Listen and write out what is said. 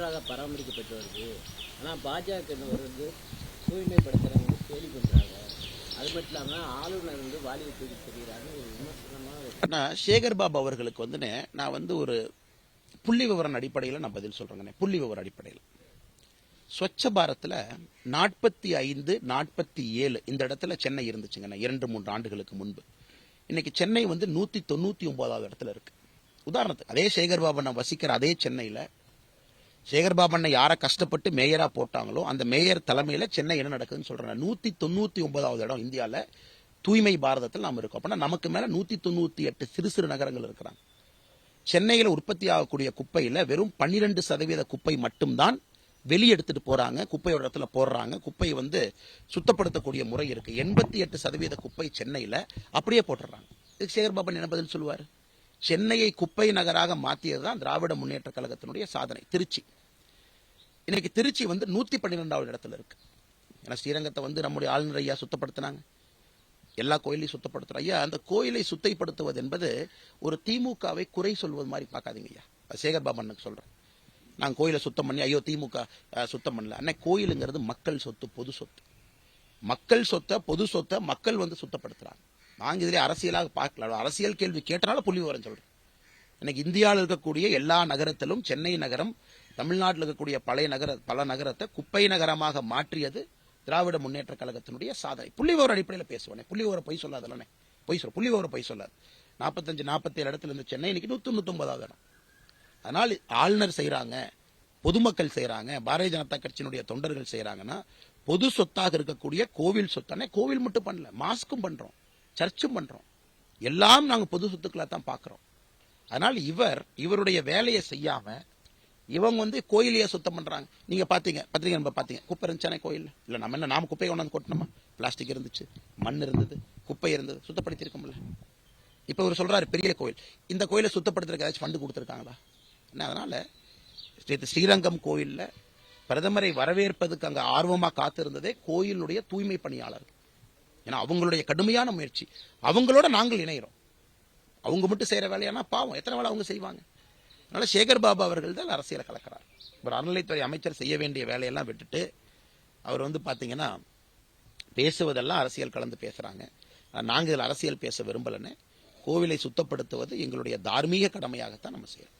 நன்றாக பராமரிக்கப்பட்டு வருது. ஆனால் பாஜக வந்து தூய்மைப்படுத்துறவங்க கேலி பண்றாங்க. அது மட்டும் இல்லாமல் ஆளுநர் வந்து வாலியை தூக்கி தெரிகிறாங்க ஒரு விமர்சனமாக. சேகர் பாபு அவர்களுக்கு வந்து நான் வந்து ஒரு புள்ளி விவரம் அடிப்படையில் நான் பதில் சொல்றேங்க. புள்ளி விவர அடிப்படையில் ஸ்வச்ச பாரத்ல 45, 47 இந்த இடத்துல சென்னை இருந்துச்சுங்க 2-3 ஆண்டுகளுக்கு முன்பு. இன்னைக்கு சென்னை வந்து 199வது இடத்துல இருக்கு. உதாரணத்துக்கு அதே சேகர் பாபண்ண வசிக்கிற அதே சென்னையில சேகர் பாபண்ண யாரை கஷ்டப்பட்டு மேயரா போட்டாங்களோ அந்த மேயர் தலைமையில சென்னை என்ன நடக்குதுன்னு சொல்றேன். 199வது இடம் இந்தியால தூய்மை பாரதத்தில் நாம இருக்கோம். அப்படின்னா நமக்கு மேல 198 சிறு சிறு நகரங்கள் இருக்கிறாங்க. சென்னையில உற்பத்தி ஆகக்கூடிய குப்பையில வெறும் 12% குப்பை மட்டும்தான் வெளியெடுத்துட்டு போறாங்க. குப்பையோட இடத்துல போடுறாங்க. குப்பை வந்து சுத்தப்படுத்தக்கூடிய முறை இருக்கு. 88% குப்பை சென்னையில அப்படியே போட்டுறாங்க. இதுக்கு சேகர் பாபன் என்ன பதில் சொல்லுவார்? சென்னையை குப்பை நகராக மாற்றியதுதான் திராவிட முன்னேற்ற கழகத்தினுடைய சாதனை. திருச்சி இன்னைக்கு திருச்சி வந்து 112வது இடத்துல இருக்கு. ஏன்னா ஸ்ரீரங்கத்தை வந்து நம்முடைய ஆளுநர் ஐயா சுத்தப்படுத்தினாங்க. எல்லா கோயிலையும் சுத்தப்படுத்துற ஐயா. அந்த கோயிலை சுத்தப்படுத்துவது என்பது ஒரு திமுகவை குறை சொல்வது மாதிரி பார்க்காதீங்க ஐயா. சேகர் பாபனுக்கு சொல்றேன். நான் கோயிலை சுத்தம் பண்ணி ஐயோ திமுக சுத்தம் பண்ணல. அன்னைக்கு கோயிலுங்கிறது மக்கள் சொத்து, பொது சொத்து. மக்கள் சொத்தை, பொது சொத்தை மக்கள் வந்து சுத்தப்படுத்துறாங்க. நாங்க இதுல அரசியலாக பார்க்கல. அரசியல் கேள்வி கேட்டனால புள்ளி விவரம் சொல்றேன். இன்னைக்கு இந்தியாவில் இருக்கக்கூடிய எல்லா நகரத்திலும் சென்னை நகரம், தமிழ்நாட்டில் இருக்கக்கூடிய பல நகரத்தை குப்பை நகரமாக மாற்றியது திராவிட முன்னேற்ற கழகத்தினுடைய சாதனை. புள்ளி விவர அடிப்படையில் பேசுவேன். புள்ளி விவரம் பொய் சொல்லாதே. புள்ளி விவரம் பொய் சொல்லாது. 45, 47 இடத்துல இருந்து சென்னை இன்னைக்கு 199வது இடம். அதனால் ஆளுநர் செய்யறாங்க, பொதுமக்கள் செய்யறாங்க, பாரதிய ஜனதா கட்சியினுடைய தொண்டர்கள் செய்யறாங்கன்னா பொது சொத்தாக இருக்கக்கூடிய கோவில் சொத்தானே. கோவில் மட்டும் பண்ணல, மாஸ்கும் பண்றோம், சர்ச்சும் பண்றோம். எல்லாம் நாங்க பொது சொத்துக்களை தான் பாக்குறோம். அதனால் இவருடைய வேலையை செய்யாம இவங்க வந்து கோயிலையே சுத்தம் பண்றாங்க. நீங்க பாத்தீங்க குப்பை இருந்துச்சானே கோயில் இல்ல. நாம குப்பையை கொண்டாந்து கொட்டணுமா? பிளாஸ்டிக் இருந்துச்சு, மண் இருந்தது, குப்பை இருந்தது, சுத்தப்படுத்தி இருக்கோம்ல. இப்ப இவர் சொல்றாரு பெரிய கோயில், இந்த கோயிலை சுத்தப்படுத்துறதுக்கு ஏதாச்சும் ஃபண்டு கொடுத்துருக்காங்களா? அதனால ஸ்ரீரங்கம் கோயில்ல பிரதமரை வரவேற்பதுக்கு அங்க ஆர்வமா காத்திருந்ததே கோயிலுடைய தூய்மை பணியாளர்கள். ஏன்னா அவங்களுடைய கடுமையான முயற்சி. அவங்களோட நாங்கள் இணைகிறோம். அவங்க மட்டும் செய்யற வேலையானா பாவம், எத்தனை வேலை அவங்க செய்வாங்க. அதனால சேகர் பாபு அவர்கள் தான் அரசியலை கலக்கிறார். ஒரு அறநிலைத்துறை அமைச்சர் செய்ய வேண்டிய வேலையெல்லாம் விட்டுட்டு அவர் வந்து பாத்தீங்கன்னா பேசுவதெல்லாம் அரசியல் கலந்து பேசுறாங்க. நாங்கள் இதில் அரசியல் பேச விரும்பலன்னு. கோவிலை சுத்தப்படுத்துவது எங்களுடைய தார்மீக கடமையாகத்தான் நம்ம செய்யறோம்.